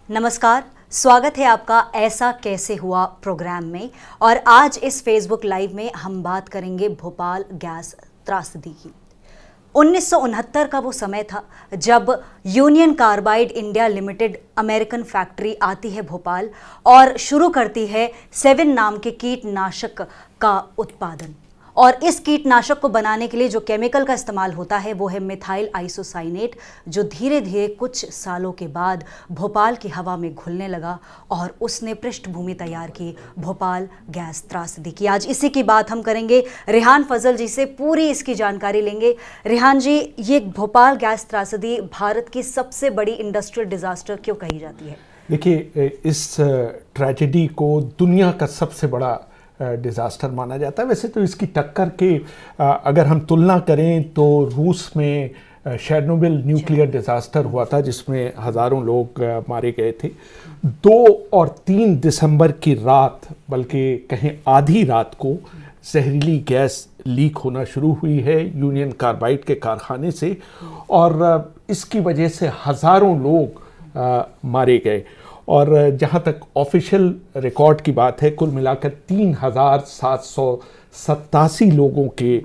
नमस्कार, स्वागत है आपका ऐसा कैसे हुआ प्रोग्राम में। और आज इस फेसबुक लाइव में हम बात करेंगे भोपाल गैस त्रासदी की। 1969 का वो समय था जब union carbide India limited American factory आती है भोपाल और शुरू करती है 7 नाम के कीटनाशक का उत्पादन। और इस कीटनाशक को बनाने के लिए जो केमिकल का इस्तेमाल होता है वो है मिथाइल आइसोसाइनेट, जो धीरे धीरे कुछ सालों के बाद भोपाल की हवा में घुलने लगा और उसने पृष्ठभूमि तैयार की भोपाल गैस त्रासदी की। आज इसी की बात हम करेंगे, रेहान फजल जी से पूरी इसकी जानकारी लेंगे। रेहान जी, ये भोपाल गैस त्रासदी भारत की सबसे बड़ी इंडस्ट्रियल डिजास्टर क्यों कही जाती है? देखिए, इस ट्रेजेडी को दुनिया का सबसे बड़ा डिज़ास्टर माना जाता है। वैसे तो इसकी टक्कर के अगर हम तुलना करें तो रूस में शेरनोबिल न्यूक्लियर डिज़ास्टर हुआ था जिसमें हज़ारों लोग मारे गए थे। 2 और 3 दिसंबर की रात, बल्कि कहें आधी रात को, जहरीली गैस लीक होना शुरू हुई है यूनियन कार्बाइड के कारखाने से और इसकी वजह से हज़ारों लोग मारे गए। और जहाँ तक ऑफिशियल रिकॉर्ड की बात है, कुल मिलाकर 3,787 लोगों के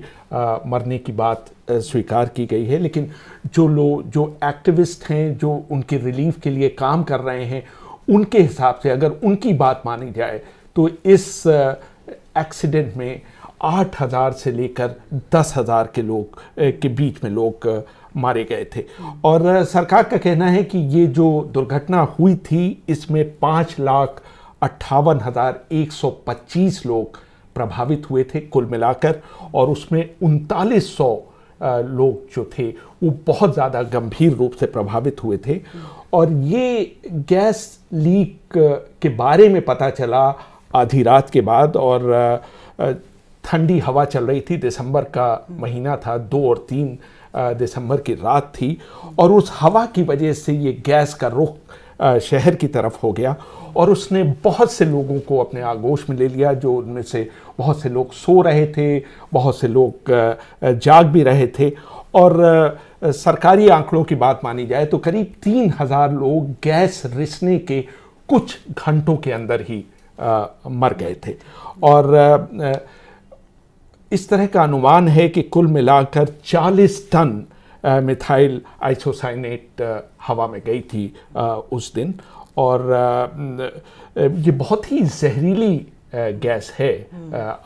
मरने की बात स्वीकार की गई है। लेकिन जो एक्टिविस्ट हैं, जो उनके रिलीफ के लिए काम कर रहे हैं, उनके हिसाब से अगर उनकी बात मानी जाए तो इस एक्सीडेंट में 8,000 से लेकर 10,000 के लोग के बीच में लोग मारे गए थे। और सरकार का कहना है कि ये जो दुर्घटना हुई थी इसमें 5,58,125 लोग प्रभावित हुए थे कुल मिलाकर, और उसमें 3900 लोग जो थे वो बहुत ज़्यादा गंभीर रूप से प्रभावित हुए थे। और ये गैस लीक के बारे में पता चला आधी रात के बाद, और ठंडी हवा चल रही थी। दिसंबर का महीना था, 2 और 3 दिसंबर की रात थी, और उस हवा की वजह से ये गैस का रुख शहर की तरफ हो गया और उसने बहुत से लोगों को अपने आगोश में ले लिया। जो उनमें से बहुत से लोग सो रहे थे, बहुत से लोग जाग भी रहे थे। और सरकारी आंकड़ों की बात मानी जाए तो करीब 3,000 लोग गैस रिसने के कुछ घंटों के अंदर ही मर गए थे। और इस तरह का अनुमान है कि कुल मिलाकर 40 टन मिथाइल आइसोसाइनेट हवा में गई थी उस दिन। और ये बहुत ही जहरीली गैस है।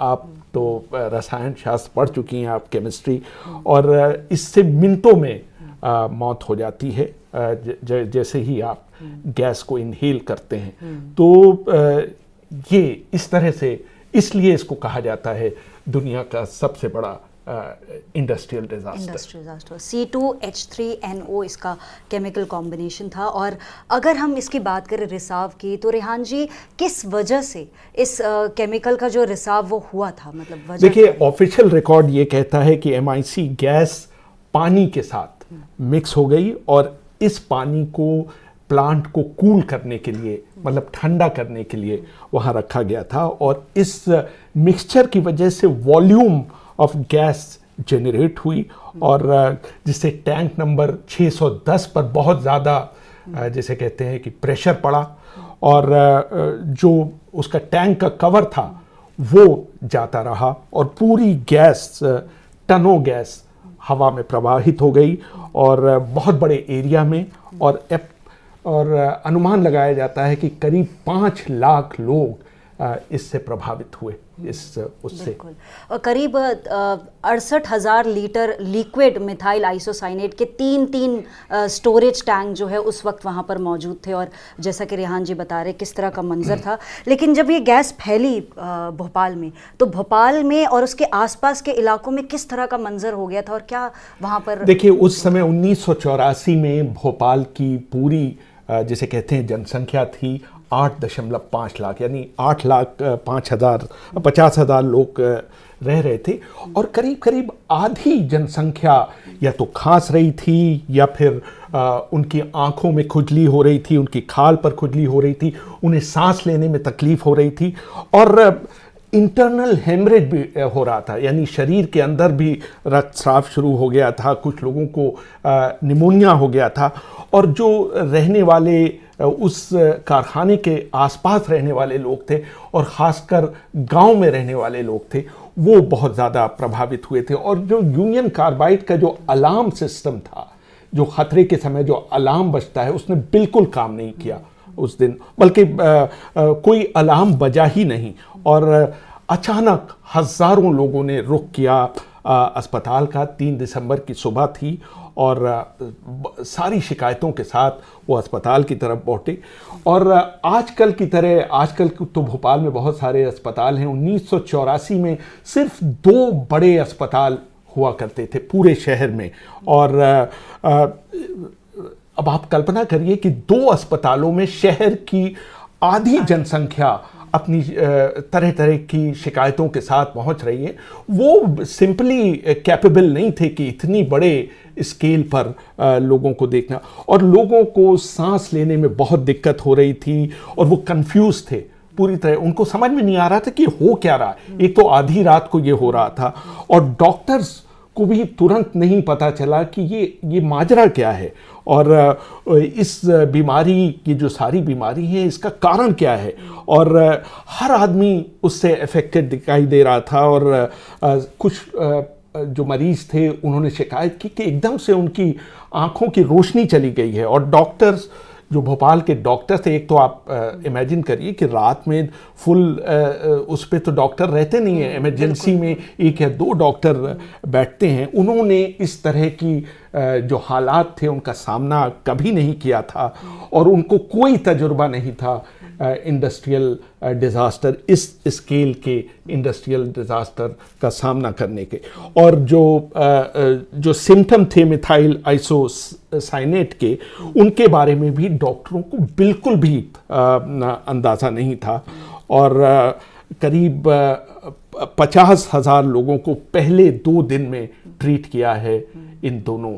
आप तो रसायन शास्त्र पढ़ चुकी हैं, आप केमिस्ट्री, और इससे मिनटों में मौत हो जाती है जैसे ही आप गैस को इनहेल करते हैं। तो ये इस तरह से, इसलिए इसको कहा जाता है दुनिया का सबसे बड़ा इंडस्ट्रियल डिजास्टर। C2H3NO इसका केमिकल कॉम्बिनेशन था। और अगर हम इसकी बात करें रिसाव की, तो रेहान जी, किस वजह से इस केमिकल का जो रिसाव वो हुआ था, मतलब वजह? देखिए, ऑफिशियल रिकॉर्ड ये कहता है कि MIC गैस पानी के साथ मिक्स हो गई और इस पानी को प्लांट को कूल करने के लिए, मतलब ठंडा करने के लिए वहाँ रखा गया था। और इस मिक्सचर की वजह से वॉल्यूम ऑफ गैस जनरेट हुई और जिससे टैंक नंबर 610 पर बहुत ज़्यादा जिसे कहते हैं कि प्रेशर पड़ा, और जो उसका टैंक का कवर था वो जाता रहा और पूरी गैस, टनों गैस हवा में प्रवाहित हो गई और बहुत बड़े एरिया में। और अनुमान लगाया जाता है कि करीब 5 लाख लोग इससे प्रभावित हुए उससे। बिल्कुल। और करीब 68,000 लीटर लिक्विड मिथाइल आइसोसाइनेट के 3 स्टोरेज टैंक जो है उस वक्त वहाँ पर मौजूद थे। और जैसा कि रेहान जी बता रहे किस तरह का मंजर था। लेकिन जब ये गैस फैली भोपाल में, तो भोपाल में और उसके आसपास के इलाकों में किस तरह का मंजर हो गया था और क्या वहाँ पर? देखिए, उस समय 1984 में भोपाल की पूरी जिसे कहते हैं जनसंख्या थी 8.5 लाख, यानी 8,50,000 लोग रह रहे थे। और करीब करीब आधी जनसंख्या या तो खांस रही थी या फिर उनकी आंखों में खुजली हो रही थी, उनकी खाल पर खुजली हो रही थी, उन्हें सांस लेने में तकलीफ हो रही थी। और इंटरनल हेमरेज भी हो रहा था, यानी शरीर के अंदर भी रक्तस्राव शुरू हो गया था, कुछ लोगों को निमोनिया हो गया था। और जो रहने वाले उस कारखाने के आसपास रहने वाले लोग थे और ख़ासकर गांव में रहने वाले लोग थे, वो बहुत ज़्यादा प्रभावित हुए थे। और जो यूनियन कार्बाइड का जो अलार्म सिस्टम था, जो ख़तरे के समय जो अलार्म बजता है, उसने बिल्कुल काम नहीं किया उस दिन, बल्कि कोई अलार्म बजा ही नहीं। और अचानक हज़ारों लोगों ने रुख किया अस्पताल का। 3 दिसंबर की सुबह थी और सारी शिकायतों के साथ वो अस्पताल की तरफ पहुँचे। और आजकल की तरह, आजकल तो भोपाल में बहुत सारे अस्पताल हैं। 1984 में सिर्फ 2 बड़े अस्पताल हुआ करते थे पूरे शहर में। और अब आप कल्पना करिए कि 2 अस्पतालों में शहर की आधी जनसंख्या अपनी तरह तरह की शिकायतों के साथ पहुंच रही है। वो सिंपली कैपेबल नहीं थे कि इतनी बड़े स्केल पर लोगों को देखना, और लोगों को सांस लेने में बहुत दिक्कत हो रही थी और वो कंफ्यूज थे पूरी तरह। उनको समझ में नहीं आ रहा था कि हो क्या रहा है। एक तो आधी रात को ये हो रहा था और डॉक्टर्स को भी तुरंत नहीं पता चला कि ये माजरा क्या है और इस बीमारी की जो सारी बीमारी है इसका कारण क्या है। और हर आदमी उससे अफेक्टेड दिखाई दे रहा था। और कुछ जो मरीज थे उन्होंने शिकायत की कि एकदम से उनकी आंखों की रोशनी चली गई है। और डॉक्टर्स, जो भोपाल के डॉक्टर थे, एक तो आप इमेजिन करिए कि रात में फुल उस पे तो डॉक्टर रहते नहीं हैं, इमरजेंसी में 1 या 2 डॉक्टर बैठते हैं। उन्होंने इस तरह की जो हालात थे उनका सामना कभी नहीं किया था और उनको कोई तजुर्बा नहीं था इंडस्ट्रियल डिज़ास्टर, इस स्केल के इंडस्ट्रियल डिज़ास्टर का सामना करने के। और जो सिम्टम थे मिथाइल आइसोसाइनेट के, उनके बारे में भी डॉक्टरों को बिल्कुल भी अंदाज़ा नहीं था। और करीब 50,000 लोगों को पहले 2 दिन में ट्रीट किया है इन दोनों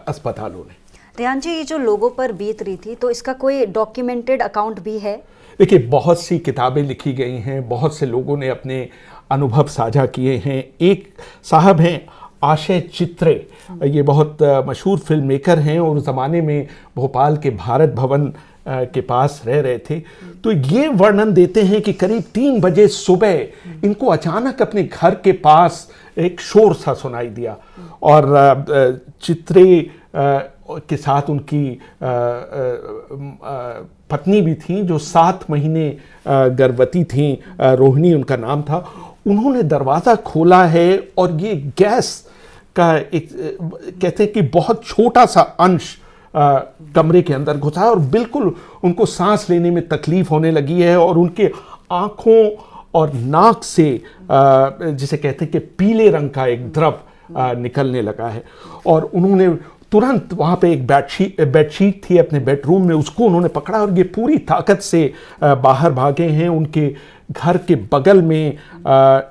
अस्पतालों ने। रेहान जी, ये जो लोगों पर बीत रही थी, तो इसका कोई डॉक्यूमेंटेड अकाउंट भी है? देखिए, बहुत सी किताबें लिखी गई हैं, बहुत से लोगों ने अपने अनुभव साझा किए हैं। एक साहब हैं आशय चित्रे, ये बहुत मशहूर फिल्म मेकर हैं और उस ज़माने में भोपाल के भारत भवन के पास रह रहे थे। तो ये वर्णन देते हैं कि करीब 3 बजे सुबह इनको अचानक अपने घर के पास एक शोर सा सुनाई दिया। और चित्रे के साथ उनकी पत्नी भी थी जो 7 महीने गर्भवती थी, रोहिणी उनका नाम था। उन्होंने दरवाज़ा खोला है और ये गैस का एक, कहते हैं कि बहुत छोटा सा अंश कमरे के अंदर घुसा और बिल्कुल उनको सांस लेने में तकलीफ होने लगी है। और उनके आँखों और नाक से जिसे कहते हैं कि पीले रंग का एक द्रव निकलने लगा है। और उन्होंने तुरंत वहाँ पे एक बेडशीट थी अपने बेडरूम में, उसको उन्होंने पकड़ा और ये पूरी ताकत से बाहर भागे हैं। उनके घर के बगल में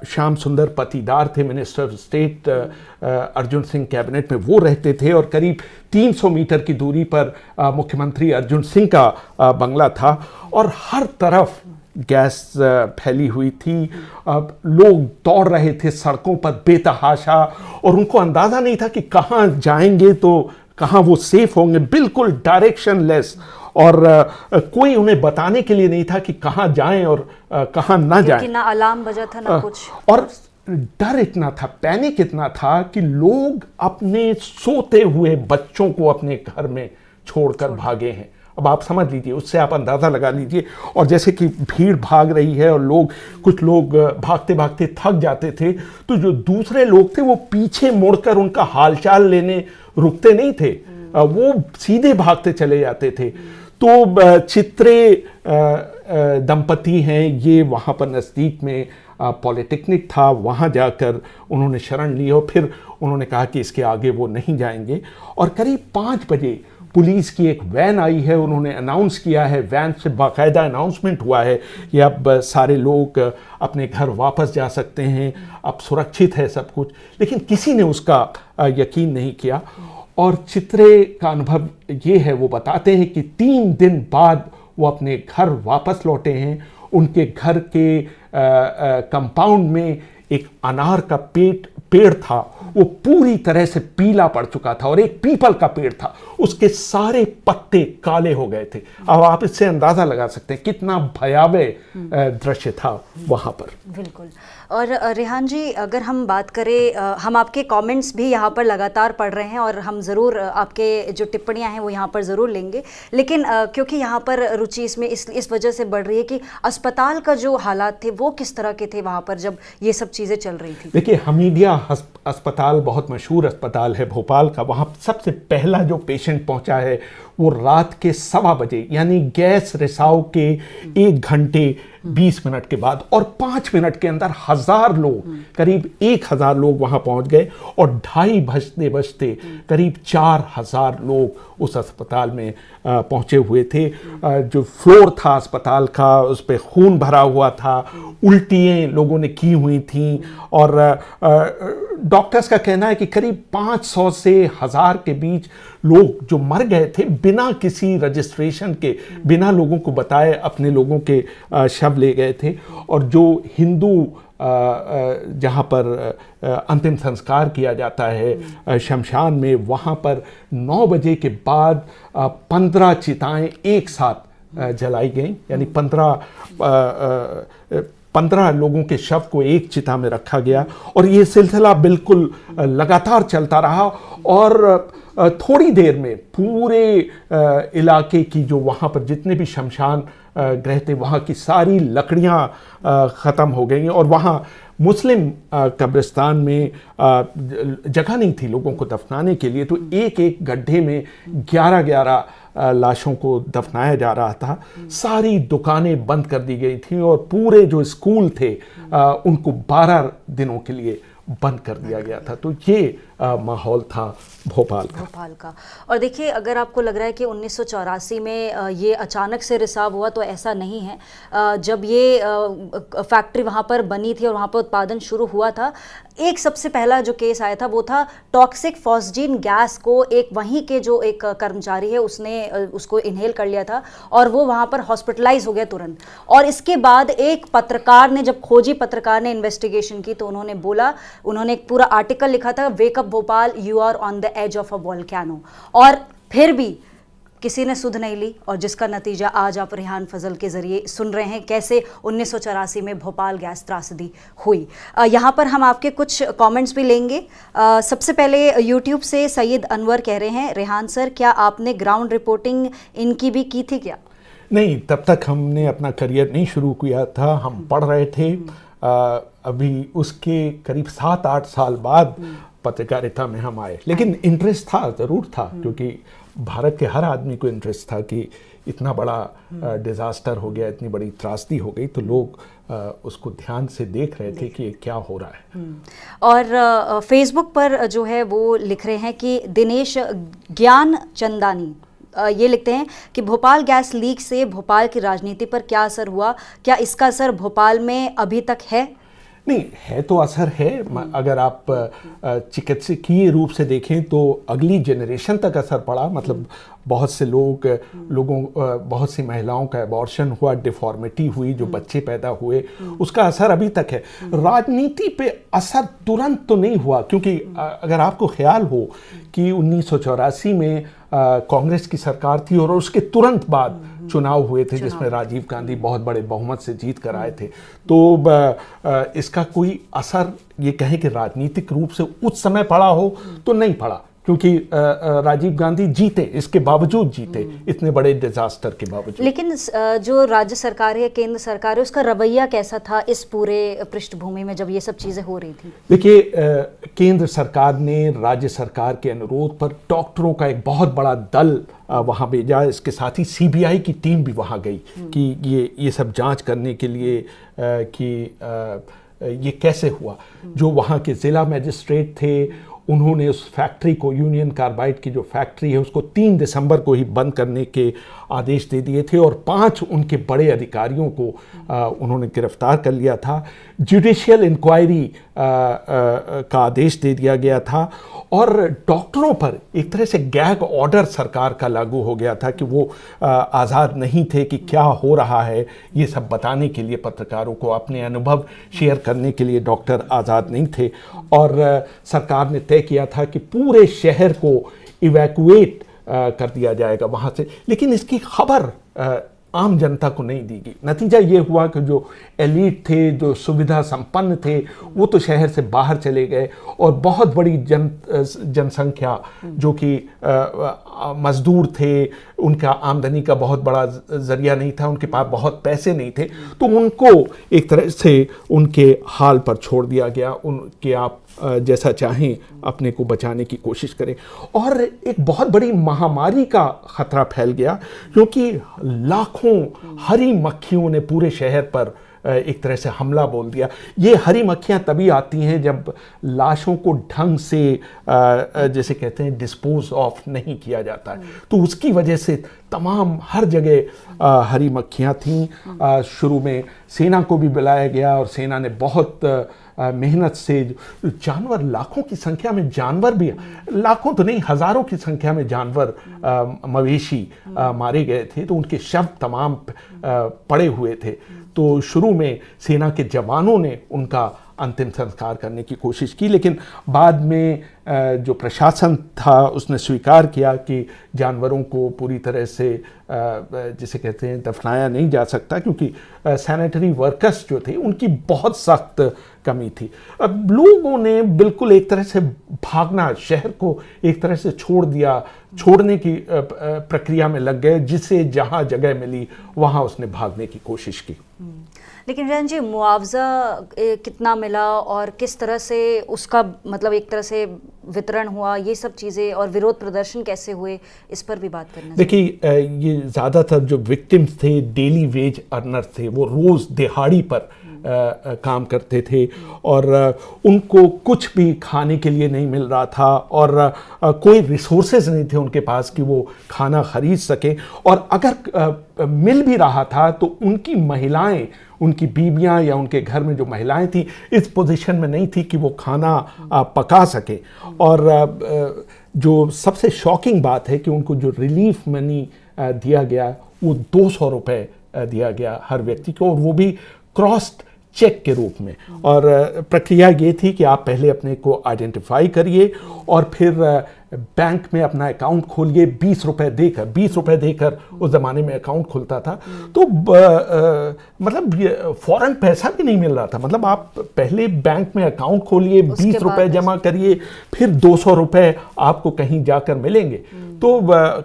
श्याम सुंदर पाटीदार थे, minister of state Arjun Singh cabinet में वो रहते थे। और करीब 300 मीटर की दूरी पर मुख्यमंत्री अर्जुन सिंह का बंगला था। और हर तरफ गैस फैली हुई थी। अब लोग दौड़ रहे थे सड़कों पर बेतहाशा और उनको अंदाज़ा नहीं था कि कहाँ जाएंगे तो कहाँ वो सेफ होंगे, बिल्कुल डायरेक्शनलेस। और कोई उन्हें बताने के लिए नहीं था कि कहाँ जाएं और कहाँ ना जाएं। ना अलार्म बजा था ना कुछ। और डर इतना था, पैनिक इतना था कि लोग अपने सोते हुए बच्चों को अपने घर में छोड़कर भागे हैं। अब आप समझ लीजिए, उससे आप अंदाज़ा लगा लीजिए। और जैसे कि भीड़ भाग रही है और कुछ लोग भागते भागते थक जाते थे, तो जो दूसरे लोग थे वो पीछे मुड़कर उनका हालचाल लेने रुकते नहीं थे, वो सीधे भागते चले जाते थे। तो चित्रे दंपति हैं, ये वहाँ पर नज़दीक में पॉलिटेक्निक था, वहाँ जाकर उन्होंने शरण ली और फिर उन्होंने कहा कि इसके आगे वो नहीं जाएंगे। और करीब 5 बजे पुलिस की एक वैन आई है, उन्होंने अनाउंस किया है, वैन से बाकायदा अनाउंसमेंट हुआ है कि अब सारे लोग अपने घर वापस जा सकते हैं, अब सुरक्षित है सब कुछ। लेकिन किसी ने उसका यकीन नहीं किया। और चित्रे का अनुभव ये है, वो बताते हैं कि 3 दिन बाद वो अपने घर वापस लौटे हैं उनके घर के कंपाउंड में एक अनार का पेड़ था, वो पूरी तरह से पीला पड़ चुका था, और एक पीपल का पेड़ था, उसके सारे पत्ते काले हो गए थे। अब आप इससे अंदाजा लगा सकते हैं कितना भयावह दृश्य था वहां पर। बिल्कुल। और रेहान जी, अगर हम बात करें, हम आपके कमेंट्स भी यहाँ पर लगातार पढ़ रहे हैं और हम ज़रूर आपके जो टिप्पणियाँ हैं वो यहाँ पर ज़रूर लेंगे, लेकिन क्योंकि यहाँ पर रुचि इसमें इस वजह से बढ़ रही है कि अस्पताल का जो हालात थे वो किस तरह के थे वहाँ पर जब ये सब चीज़ें चल रही थी। देखिए, हमीदिया अस्पताल बहुत मशहूर अस्पताल है भोपाल का। वहाँ सबसे पहला जो पेशेंट पहुँचा है वो रात के 1:15 बजे, यानी गैस रिसाव के 1 घंटे 20 मिनट के बाद, और 5 मिनट के अंदर 1000 लोग, करीब 1000 लोग वहां पहुंच गए, और 2:30 बजते बजते करीब 4000 लोग उस अस्पताल में पहुंचे हुए थे। जो फ्लोर था अस्पताल का, उस पर खून भरा हुआ था, उल्टियाँ लोगों ने की हुई थी, और डॉक्टर्स का कहना है कि करीब 500 से 1000 के बीच लोग जो मर गए थे बिना किसी रजिस्ट्रेशन के, बिना लोगों को बताए अपने लोगों के शव ले गए थे। और जो हिंदू जहाँ पर अंतिम संस्कार किया जाता है शमशान में, वहाँ पर 9 बजे के बाद 15 चिताएं एक साथ जलाई गई, यानी 15 लोगों के शव को एक चिता में रखा गया, और ये सिलसिला बिल्कुल लगातार चलता रहा। और थोड़ी देर में पूरे इलाके की, जो वहाँ पर जितने भी शमशान गृह थे, वहाँ की सारी लकड़ियाँ ख़त्म हो गई, और वहाँ मुस्लिम कब्रिस्तान में जगह नहीं थी लोगों को दफनाने के लिए, तो एक एक गड्ढे में 11-11 लाशों को दफनाया जा रहा था। सारी दुकानें बंद कर दी गई थी, और पूरे जो स्कूल थे उनको 12 दिनों के लिए बंद कर दिया गया था। तो ये माहौल था भोपाल का। और देखिए, अगर आपको लग रहा है कि 1984 में ये अचानक से रिसाव हुआ, तो ऐसा नहीं है। जब ये फैक्ट्री वहाँ पर बनी थी और वहाँ पर उत्पादन शुरू हुआ था, एक सबसे पहला जो केस आया था वो था टॉक्सिक फॉस्जीन गैस को एक वहीं के जो एक कर्मचारी है उसने उसको इनहेल कर लिया था, और वो वहाँ पर हॉस्पिटलाइज हो गया तुरंत। और इसके बाद एक पत्रकार ने, जब खोजी पत्रकार ने इन्वेस्टिगेशन की, तो उन्होंने एक पूरा आर्टिकल लिखा था, wake up Bhopal, you are on the edge of a volcano. और फिर भी किसी ने सुध नहीं ली, और जिसका नतीजा आज आप रेहान फजल के जरिए सुन रहे हैं, कैसे 1984 में भोपाल गैस त्रासदी हुई। यहाँ पर हम आपके कुछ कमेंट्स भी लेंगे। सबसे पहले यूट्यूब से सैयद अनवर कह रहे हैं, रेहान सर, क्या आपने ग्राउंड रिपोर्टिंग इनकी भी की थी क्या? नहीं, तब तक हमने अपना करियर नहीं शुरू किया था, हम पढ़ रहे थे। अभी उसके करीब 7-8 साल बाद पत्रकारिता में हम आए, लेकिन इंटरेस्ट था, ज़रूर था, क्योंकि भारत के हर आदमी को इंटरेस्ट था कि इतना बड़ा डिज़ास्टर हो गया, इतनी बड़ी त्रासदी हो गई, तो लोग उसको ध्यान से देख रहे थे कि ये क्या हो रहा है। और फेसबुक पर जो है वो लिख रहे हैं कि दिनेश ज्ञान चंदानी ये लिखते हैं कि भोपाल गैस लीक से भोपाल की राजनीति पर क्या असर हुआ, क्या इसका असर भोपाल में अभी तक है? नहीं है, तो असर है। अगर आप चिकित्सकीय रूप से देखें तो अगली जनरेशन तक असर पड़ा, मतलब बहुत से बहुत सी महिलाओं का एबॉर्शन हुआ, डिफॉर्मिटी हुई, जो बच्चे पैदा हुए, उसका असर अभी तक है। राजनीति पे असर तुरंत तो नहीं हुआ, क्योंकि अगर आपको ख्याल हो कि 1984 में कांग्रेस की सरकार थी, और उसके तुरंत बाद चुनाव हुए थे जिसमें राजीव गांधी बहुत बड़े बहुमत से जीत कर आए थे। तो इसका कोई असर ये कहें कि राजनीतिक रूप से उस समय पड़ा हो तो नहीं पड़ा, क्योंकि राजीव गांधी जीते, इसके बावजूद जीते, इतने बड़े डिजास्टर के बावजूद। लेकिन जो राज्य सरकार है, केंद्र सरकार है, उसका रवैया कैसा था इस पूरे पृष्ठभूमि में जब ये सब चीज़ें हो रही थी? देखिए, केंद्र सरकार ने राज्य सरकार के अनुरोध पर डॉक्टरों का एक बहुत बड़ा दल वहाँ भेजा। इसके साथ ही सीबीआई की टीम भी वहाँ गई कि ये सब जांच करने के लिए कि ये कैसे हुआ। जो वहाँ के ज़िला मजिस्ट्रेट थे, उन्होंने उस फैक्ट्री को, यूनियन कार्बाइड की जो फैक्ट्री है उसको 3 दिसंबर को ही बंद करने के आदेश दे दिए थे और 5 उनके बड़े अधिकारियों को उन्होंने गिरफ्तार कर लिया था। जुडिशियल इंक्वायरी का आदेश दे दिया गया था और डॉक्टरों पर एक तरह से गैग ऑर्डर सरकार का लागू हो गया था कि वो आज़ाद नहीं थे कि क्या हो रहा है ये सब बताने के लिए, पत्रकारों को अपने अनुभव शेयर करने के लिए डॉक्टर आज़ाद नहीं थे। और सरकार ने तय किया था कि पूरे शहर को इवैक्यूएट कर दिया जाएगा वहाँ से, लेकिन इसकी खबर आम जनता को नहीं दी गई। नतीजा ये हुआ कि जो एलीट थे, जो सुविधा संपन्न थे, वो तो शहर से बाहर चले गए और बहुत बड़ी जनसंख्या जो कि मजदूर थे, उनका आमदनी का बहुत बड़ा जरिया नहीं था, उनके पास बहुत पैसे नहीं थे, तो उनको एक तरह से उनके हाल पर छोड़ दिया गया, उनके आप जैसा चाहें अपने को बचाने की कोशिश करें। और एक बहुत बड़ी महामारी का खतरा फैल गया क्योंकि लाखों हरी मक्खियों ने पूरे शहर पर एक तरह से हमला बोल दिया। ये हरी मक्खियाँ तभी आती हैं जब लाशों को ढंग से जैसे कहते हैं डिस्पोज ऑफ नहीं किया जाता है, तो उसकी वजह से तमाम हर जगह हरी मक्खियाँ थीं। शुरू में सेना को भी बुलाया गया और सेना ने बहुत मेहनत से जानवर, लाखों की संख्या में जानवर भी, लाखों तो नहीं हजारों की संख्या में जानवर मवेशी मारे गए थे, तो उनके शव तमाम पड़े हुए थे। तो शुरू में सेना के जवानों ने उनका अंतिम संस्कार करने की कोशिश की, लेकिन बाद में जो प्रशासन था उसने स्वीकार किया कि जानवरों को पूरी तरह से जिसे कहते हैं दफनाया नहीं जा सकता क्योंकि सैनिटरी वर्कर्स जो थे उनकी बहुत सख्त कमी थी। अब लोगों ने बिल्कुल एक तरह से भागना, शहर को एक तरह से छोड़ दिया, छोड़ने की प्रक्रिया में लग गए, जिसे जहाँ जगह मिली वहाँ उसने भागने की कोशिश की। लेकिन रंजन जी, मुआवजा कितना मिला और किस तरह से उसका मतलब एक तरह से वितरण हुआ, ये सब चीज़ें, और विरोध प्रदर्शन कैसे हुए, इस पर भी बात करना। देखिए, ये ज़्यादातर जो विक्टिम्स थे डेली वेज अर्नर्स थे, वो रोज़ दिहाड़ी पर काम करते थे और उनको कुछ भी खाने के लिए नहीं मिल रहा था और कोई रिसोर्सेज नहीं थे उनके पास कि वो खाना खरीद सके, और अगर मिल भी रहा था तो उनकी महिलाएं, उनकी बीवियां या उनके घर में जो महिलाएं थी इस पोजीशन में नहीं थी कि वो खाना पका सके। और जो सबसे शॉकिंग बात है कि उनको जो रिलीफ मनी दिया गया वो 200 रुपये दिया गया हर व्यक्ति को, और वो भी क्रॉस्ड चेक के रूप में। और प्रक्रिया ये थी कि आप पहले अपने को आइडेंटिफाई करिए और फिर बैंक में अपना अकाउंट खोलिए। 20 रुपये देकर उस ज़माने में अकाउंट खुलता था, तो मतलब फ़ौरन पैसा भी नहीं मिल रहा था। मतलब आप पहले बैंक में अकाउंट खोलिए, 20 रुपये जमा करिए, फिर 200 रुपये आपको कहीं जाकर मिलेंगे। तो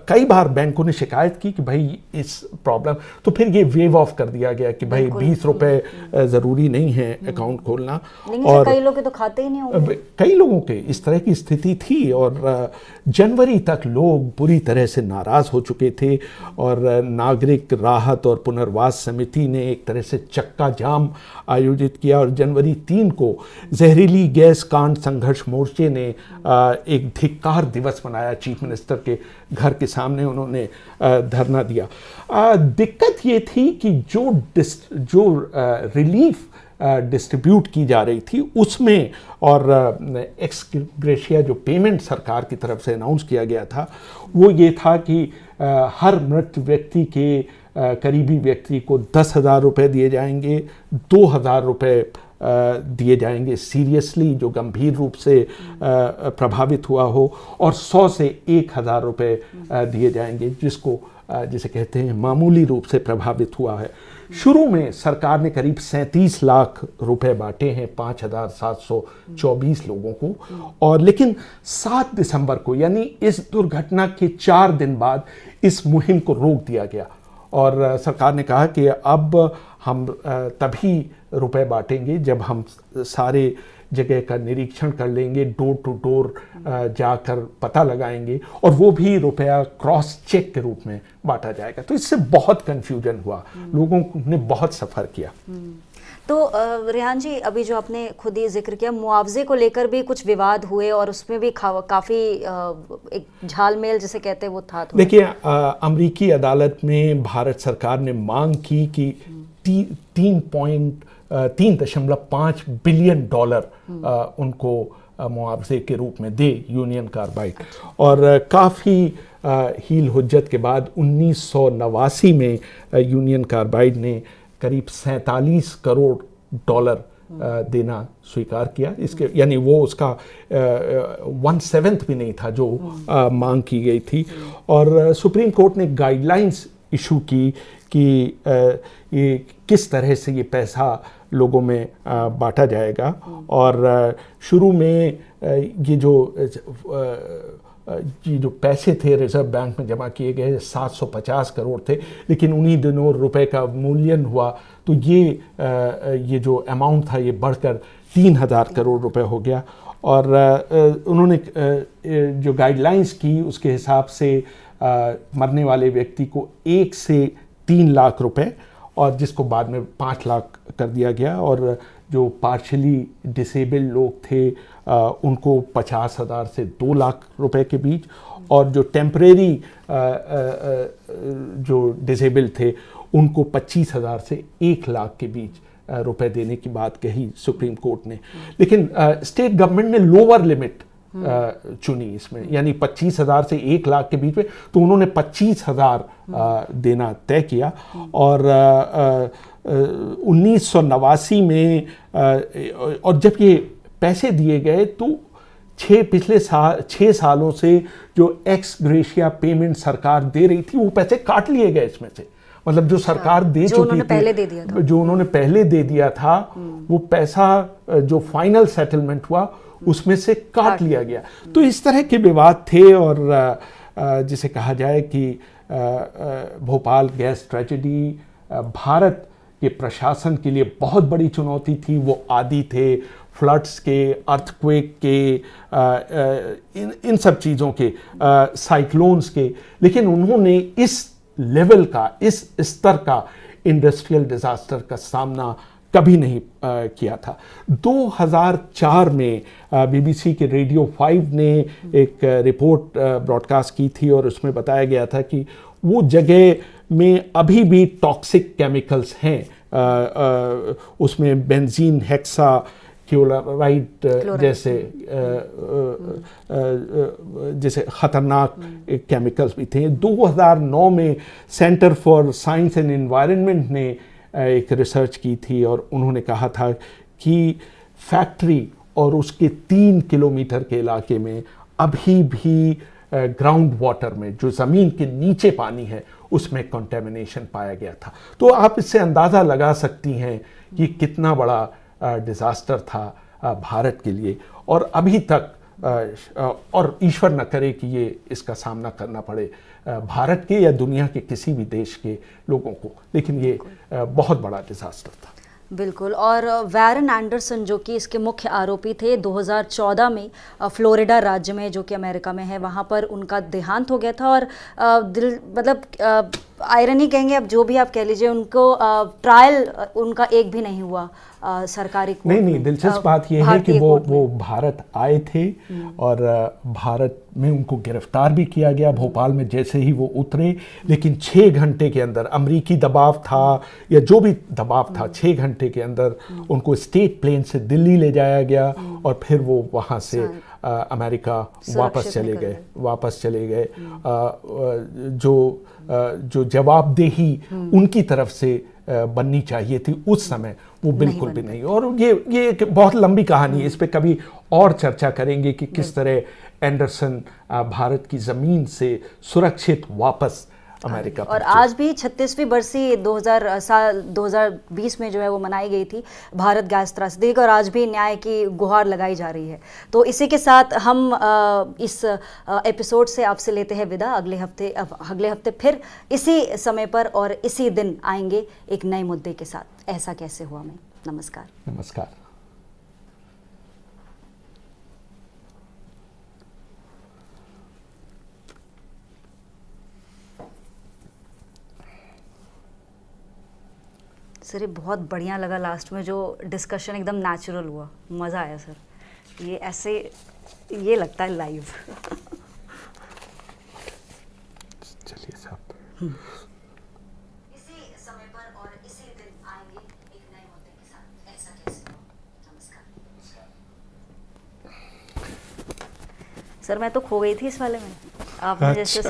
कई बार बैंकों ने शिकायत की कि भाई इस प्रॉब्लम, तो फिर ये वेव ऑफ कर दिया गया कि भाई 20 रुपये ज़रूरी नहीं है अकाउंट खोलना। और कई लोग तो खाते ही नहीं होंगे, कई लोगों के इस तरह की स्थिति थी। और जनवरी तक लोग बुरी तरह से नाराज़ हो चुके थे और नागरिक राहत और पुनर्वास समिति ने एक तरह से चक्का जाम आयोजित किया। और जनवरी 3 को जहरीली गैस कांड संघर्ष मोर्चे ने एक धिक्कार दिवस मनाया। चीफ मिनिस्टर के घर के सामने उन्होंने धरना दिया। दिक्कत ये थी कि जो रिलीफ डिस्ट्रीब्यूट की जा रही थी उसमें, और एक्स ग्रेशिया जो पेमेंट सरकार की तरफ से अनाउंस किया गया था, वो ये था कि हर मृत व्यक्ति के करीबी व्यक्ति को 10,000 रुपये दिए जाएंगे, 2,000 रुपये दिए जाएंगे सीरियसली जो गंभीर रूप से प्रभावित हुआ हो, और 100 से 1,000 रुपये दिए जाएंगे जिसको जिसे कहते हैं मामूली रूप से प्रभावित हुआ है। शुरू में सरकार ने करीब 37 लाख रुपए बांटे हैं 5,724 लोगों को, और लेकिन 7 दिसंबर को यानी इस दुर्घटना के 4 दिन बाद इस मुहिम को रोक दिया गया और सरकार ने कहा कि अब हम तभी रुपए बांटेंगे जब हम सारे जगह का निरीक्षण कर लेंगे, डोर टू डोर जाकर पता लगाएंगे, और वो भी रुपया क्रॉस चेक के रूप में बांटा जाएगा। तो इससे बहुत कन्फ्यूजन हुआ, लोगों ने बहुत सफ़र किया। तो रेहान जी, अभी जो आपने खुद ही जिक्र किया, मुआवजे को लेकर भी कुछ विवाद हुए और उसमें भी काफ़ी एक झालमेल जिसे कहते हैं वो था थोड़ा। देखिए, अमेरिकी अदालत में भारत सरकार ने मांग की कि 3.5 बिलियन डॉलर उनको मुआवजे के रूप में दे यूनियन कार्बाइड। और काफ़ी हील हुज्जत के बाद 1989 में यूनियन कार्बाइड ने करीब 47 करोड़ डॉलर देना स्वीकार किया। इसके यानी वो उसका 1/7 भी नहीं था जो मांग की गई थी। और सुप्रीम कोर्ट ने गाइडलाइंस इशू की कि ये किस तरह से ये पैसा लोगों में बांटा जाएगा। और शुरू में ये जो पैसे थे रिजर्व बैंक में जमा किए गए 750 करोड़ थे, लेकिन उन्हीं दिनों रुपए का मूल्यन हुआ तो ये जो अमाउंट था ये बढ़कर 3000 करोड़ रुपए हो गया। और उन्होंने जो गाइडलाइंस की उसके हिसाब से मरने वाले व्यक्ति को 1 से 3 लाख रुपए, और जिसको बाद में 5 लाख कर दिया गया। और जो पार्शली डिसेबल्ड लोग थे उनको 50,000 से 2 लाख रुपए के बीच, और जो टेम्परेरी जो डिसेबल थे उनको 25,000 से 1 लाख के बीच रुपए देने की बात कही सुप्रीम कोर्ट ने। लेकिन स्टेट गवर्नमेंट ने लोअर लिमिट चुनी इसमें, यानी 25,000 से 1 लाख के बीच में, तो उन्होंने 25,000 देना तय किया। और 1989 में और जब ये पैसे दिए गए तो पिछले 6 सालों से जो एक्स ग्रेशिया पेमेंट सरकार दे रही थी वो पैसे काट लिए गए इसमें से। मतलब जो सरकार दे चुकी थी, जो उन्होंने पहले दे दिया था वो पैसा जो फाइनल सेटलमेंट हुआ उसमें से काट लिया गया। तो इस तरह के विवाद थे। और जिसे कहा जाए कि भोपाल गैस ट्रेजेडी भारत के प्रशासन के लिए बहुत बड़ी चुनौती थी। वो आदी थे फ्लड्स के, अर्थक्वेक के, इन सब चीज़ों के, साइक्लोन्स के, लेकिन उन्होंने इस लेवल का, इस स्तर का इंडस्ट्रियल डिजास्टर का सामना कभी नहीं किया था। 2004 में बीबीसी के रेडियो 5 ने एक रिपोर्ट ब्रॉडकास्ट की थी और उसमें बताया गया था कि वो जगह में अभी भी टॉक्सिक केमिकल्स हैं। उसमें बेंजीन, हेक्सा क्लोराइड जैसे खतरनाक केमिकल्स भी थे। 2009 में centre for science and environment ने एक रिसर्च की थी और उन्होंने कहा था कि फैक्ट्री और उसके 3 किलोमीटर के इलाके में अभी भी ग्राउंड वाटर में, जो ज़मीन के नीचे पानी है, उसमें कंटेमिनेशन पाया गया था। तो आप इससे अंदाज़ा लगा सकती हैं कि कितना बड़ा डिज़ास्टर था भारत के लिए। और अभी तक और ईश्वर न करे कि ये इसका सामना करना पड़े भारत के या दुनिया के किसी भी देश के लोगों को, लेकिन ये बहुत बड़ा डिज़ास्टर था। बिल्कुल। और वैरन एंडरसन जो कि इसके मुख्य आरोपी थे, 2014 में फ्लोरिडा राज्य में जो कि अमेरिका में है, वहाँ पर उनका देहांत हो गया था। और मतलब आयरनी कहेंगे, अब जो भी आप कह लीजिए, उनको ट्रायल उनका एक भी नहीं हुआ सरकारी कोर्ट में। नहीं, दिलचस्प बात यह है कि वो भारत आए थे और भारत में उनको गिरफ्तार भी किया गया भोपाल में जैसे ही वो उतरे। लेकिन 6 घंटे के अंदर, अमरीकी दबाव था या जो भी दबाव था, 6 घंटे के अंदर उनको स्टेट प्लेन से दिल्ली ले जाया गया और फिर वो वहाँ से अमेरिका वापस चले गए। जो जवाबदेही उनकी तरफ से बननी चाहिए थी उस समय, वो बिल्कुल भी नहीं। और ये एक बहुत लंबी कहानी है, इस पे कभी और चर्चा करेंगे कि किस तरह एंडरसन भारत की ज़मीन से सुरक्षित वापस अमेरिका और आज भी 36वीं बरसी 2020 में जो है वो मनाई गई थी भारत गैस त्रासदी और आज भी न्याय की गुहार लगाई जा रही है। तो इसी के साथ हम इस एपिसोड से आपसे लेते हैं विदा। अगले हफ्ते फिर इसी समय पर और इसी दिन आएंगे एक नए मुद्दे के साथ। ऐसा कैसे हुआ में। नमस्कार। सर ये बहुत बढ़िया लगा, लास्ट में जो डिस्कशन एकदम नेचुरल हुआ, मज़ा आया सर। ये ऐसे ये लगता है लाइव। चलिए साहब। इसी समय पर और इसी दिन आएंगे एक नए मुद्दे के साथ, ऐसा कैसे हो। नमस्कार सर। मैं तो खो गई थी इस वाले में, आपने जैसे